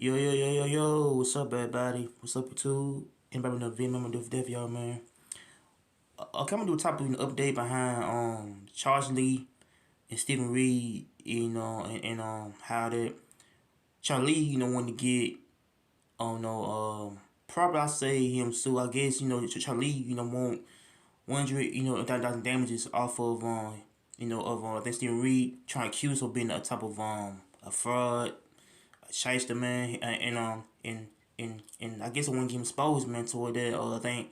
Yo, what's up, everybody? What's up, YouTube? Anybody know the video? I'm gonna do for y'all, man. Okay, I'm gonna do a topic an update behind Charles Lee and Stephen Reed, and how that Charlie, wanted to get, I don't know, probably I say him sue. I guess Charlie, want 100, thousand damages off of I think Stephen Reed trying to accuse of being a type of a fraud, shyster, man, and I guess I want to get him exposed, man, toward that. I think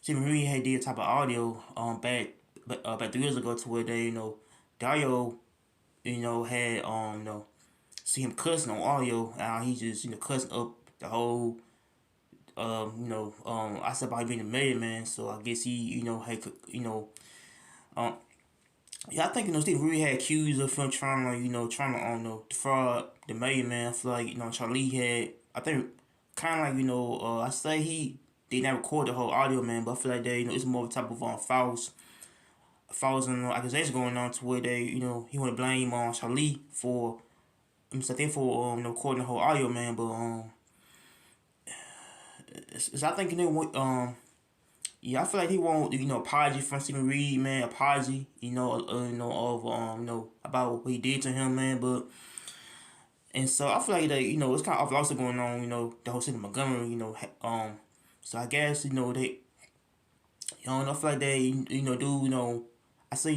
Stephen Reed had did a type of audio back 3 years ago to where they Dario had see him cussing on audio, and he just cussing up the whole I said about him being a mayor, man. So I guess he had um yeah, I think Stephen Reed had accused of him trying to defraud the mayor, man. I feel like Charlie had, I think, kind of like I say he did not record the whole audio, man, but I feel like they it's more of a type of false and accusation going on to where they he want to blame Charlie for I think for recording the whole audio, man. But I think yeah, I feel like he want apology from Stephen Reed, man, apology, of about what he did to him, man. But and so I feel like that it's kind of also going on, the whole city of Montgomery, so I guess they I feel like they do I say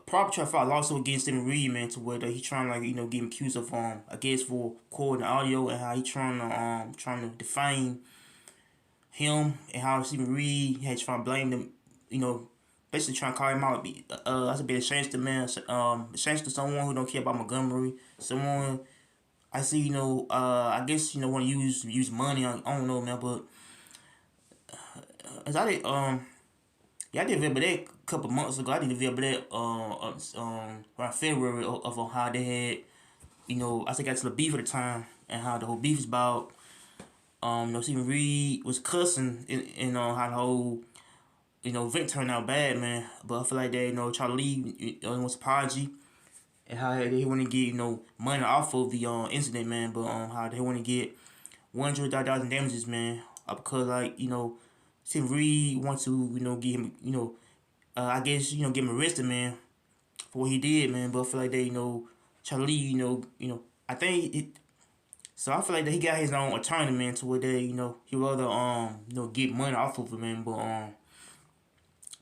probably try to file a lawsuit against Stephen Reed, man, to where he trying to get him accused of I guess for recording the audio and how he trying to defame him, and how Stephen Reed had trying to blame them, basically trying to call him out. That's a bit ashamed to man, ashamed to someone who don't care about Montgomery, someone I see, I guess want to use money. I don't know, man, but as I did, yeah, I did a video that a couple months ago. I did a video that around February of how they had, I think I got to the beef at the time, and how the whole beef is about. Stephen Reed was cussing, and how the whole event turned out bad, man. But I feel like that Charlie wants apology, and how they want to get money off of the incident, man. But how they want to get $100,000 damages, man, because like Stephen Reed wants to get him I guess get him arrested, man, for what he did, man. But I feel like they Charlie I think it. So I feel like that he got his own attorney, man, to where they he rather get money off of him, man. But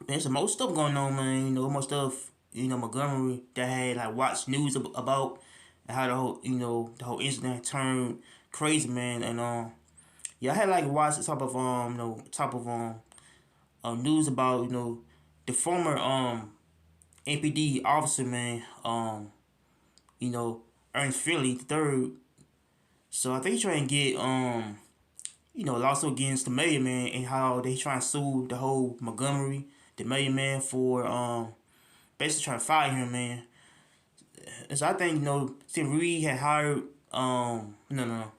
there's some more stuff going on, man. More stuff Montgomery that had like watched news about, and how the whole the whole incident turned crazy, man. And yeah, I had like watched the type of news about the former MPD officer, man, Ernest Finley the third. So I think he's trying to get lawsuit against the mayor, man, and how they trying to sue the whole Montgomery, the mayor, man, for basically trying to fire him, man. And so I think Steve Reed had hired no.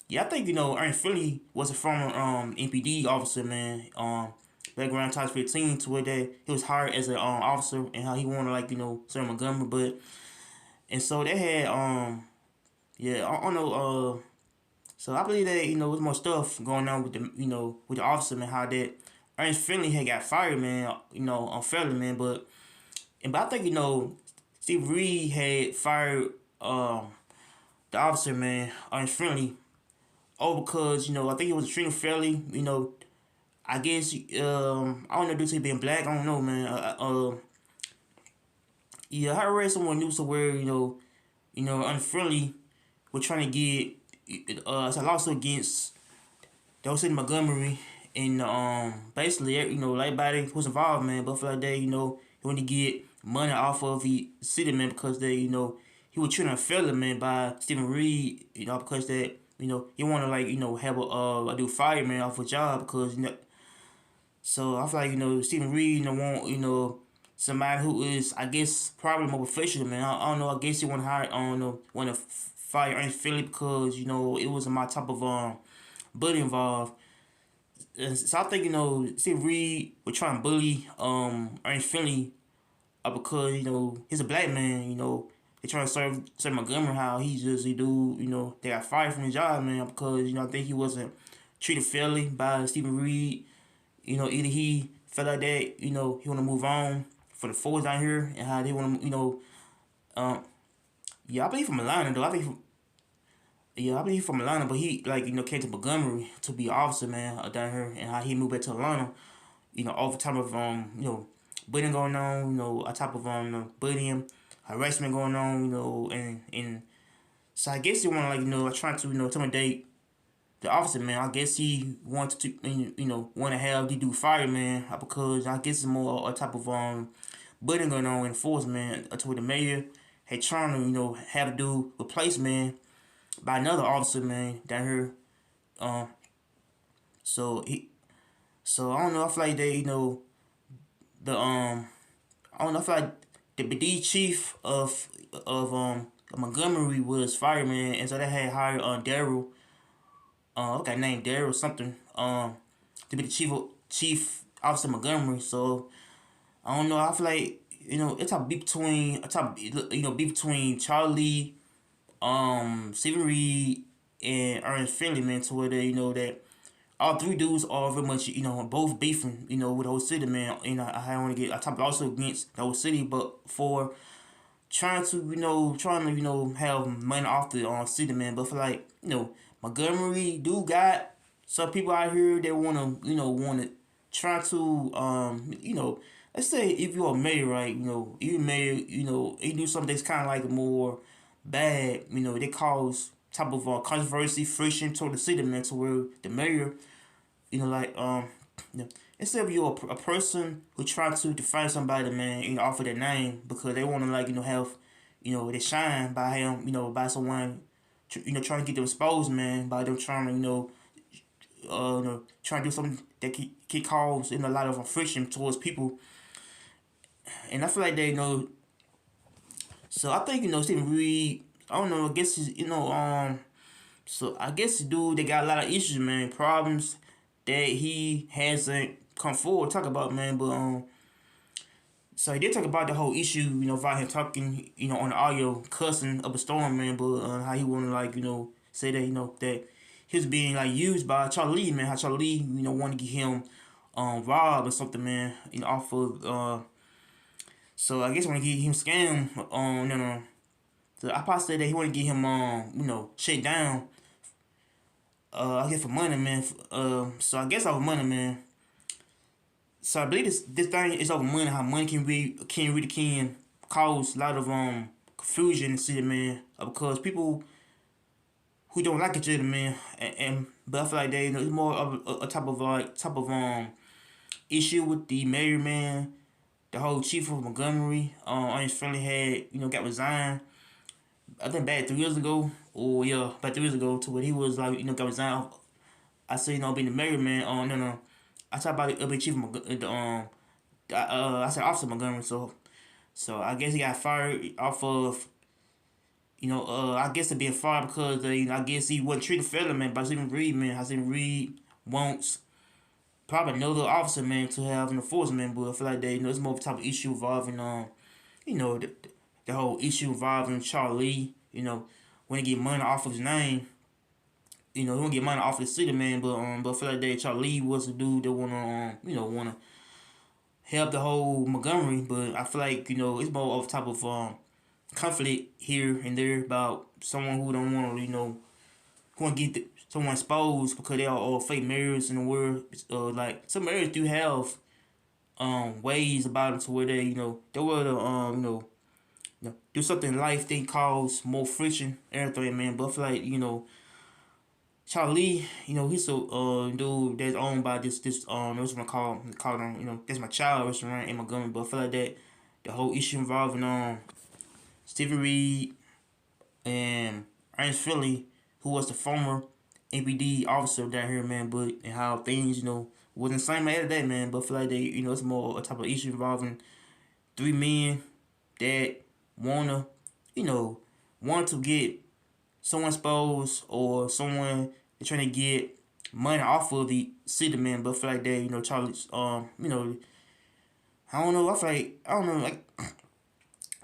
Yeah, I think Ernest Finley was a former MPD officer, man. Back around 2015 to where that he was hired as an officer, and how he wanted like serve Montgomery, but and so they had yeah, I don't know. So I believe that there's more stuff going on with the with the officer, man. How that Ernest Finley had got fired, man. Unfairly, man. But I think Steve Reed had fired the officer, man, Ernest Finley, oh because I think he was treating fairly. I guess I don't know due to being black. I don't know, man. Yeah, I read someone news to where Ernest Finley we're trying to get it's a lawsuit against the whole city of Montgomery, and basically everybody who's involved, man. But for like they he want to get money off of the city, man, because they he was treated unfairly, man, by Stephen Reed, because that he want to like have a do fire, man, off a job because so I feel like Stephen Reed want somebody who is I guess probably more professional, man. I don't know. I guess he want to hire I don't know want to fire Ernest Finley because it was my type of bully involved. So I think Steve Reed was trying to bully Ernest Finley because he's a black man. they trying to serve Montgomery how he do, they got fired from his job, man, because, I think he wasn't treated fairly by Stephen Reed. Either he felt like that, he want to move on for the forwards out here and how they want to, um, yeah, I believe from Atlanta though. I believe he's from Atlanta, but he like came to Montgomery to be an officer, man, down here, and how he moved back to Atlanta. Over time of bullying going on, on top of bullying, harassment going on, and so I guess he want to trying to intimidate the officer, man. I guess he wants to want to have the dude fired, man, because I guess it's more a type of bullying going on in the force, man, to the mayor had trying to have a dude replaced, man, by another officer, man, down here. Um, so he, so I don't know. I feel like they, the I don't know. I feel like the BD chief of Montgomery was fired, man, and so they had hired Daryl. Okay, named Daryl something. To be the chief officer of Montgomery. So I don't know. I feel like it's a beef between Charlie, Stephen Reed, and Ernest Finley, man, to where they that all three dudes are very much both beefing with the whole city, man. I want to get I talk also against the whole city, but for trying to have money off the city, man. But for like Montgomery do got some people out here that wanna try to let's say if you're a mayor, right, you mayor, you do something that's kind of like more bad, they cause type of controversy, friction toward the city, man, to where the mayor, like instead of you're a person who try to define somebody, man, off of their name because they want to have they shine by him, by someone, trying to get them exposed, man, by them trying to trying to do something that can cause a lot of friction towards people, and I feel like they So I think Stephen Reed. I don't know. I guess he's, So I guess the dude they got a lot of issues, man, problems that he hasn't come forward to talk about, man. But so he did talk about the whole issue, about him talking, on the audio, cussing up a storm, man. But how he wanna say that that he was being used by Charlie Lee, man. How Charlie Lee, want to get him robbed or something, man. Off of So I guess want to get him scammed So I probably said that he want to get him shut down. I guess for money, man. So I guess over money, man. So I believe this thing is over money. How money can cause a lot of confusion in the city, man. Because people who don't like each other, man, and but I feel like they it's more of a type of issue with the mayor, man. The whole chief of Montgomery, Ernest Friendly had got resigned. I think back 3 years ago, or yeah, back 3 years ago, to where he was got resigned. I say being the mayor, man. No. I talk about the chief of I said officer of Montgomery. So I guess he got fired off of I guess it being fired because I guess he wasn't treated fairly, man, by Stephen Reed, man. How Stephen Reed wants probably another officer, man, to have an enforcement, but I feel like it's more of a type of issue involving the whole issue involving Charlie, when he get money off of his name, he want to get money off of the city, man, but I feel like Charlie was a dude that wanna help the whole Montgomery, but I feel like it's more of a type of conflict here and there about someone who don't want to who want to get someone exposed because they are all fake mayors in the world. Like some mayors do have ways about them to where they they will do something in life they cause more friction, everything, man. But I feel like Charlie, he's a dude that's owned by this restaurant called that's my child restaurant in Montgomery. But I feel like that the whole issue involving Stephen Reed and Ernest Philly, who was the former MPD officer down here, man, but and how things, wasn't the same as that, man. But I feel like it's more a type of issue involving three men that wanna, want to get someone exposed or someone they're trying to get money off of the city, man. But I feel like Charlie's, I don't know. I feel like I don't know, like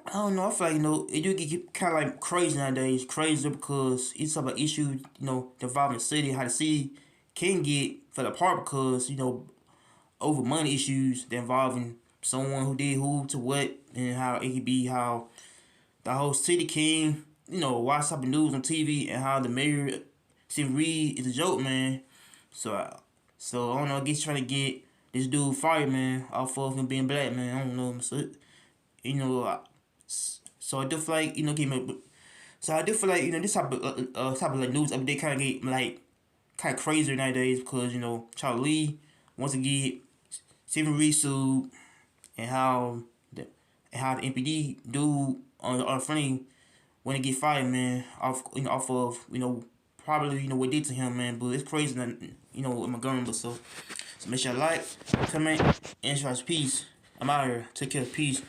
I don't know. I feel like it do get kind of like crazy nowadays. Crazy because it's about issues involving the city. How the city can get fell apart because over money issues that involving someone who did who to what, and how it could be how the whole city can watch type of news on TV, and how the mayor Stephen Reed is a joke, man. So so I don't know. I guess trying to get this dude fired, man, off of him being black, man. I don't know. So you know, I, so I do feel like so I do feel like this type of like news update kind of get like kind of crazier nowadays because Charlie Lee wants to get Stephen Reed sued, and how the MPD dude on the front when they get fired, man, off of probably what did to him, man. But it's crazy that in Montgomery. But so make sure you like, comment, and share. Peace. I'm out here. Take care. Peace.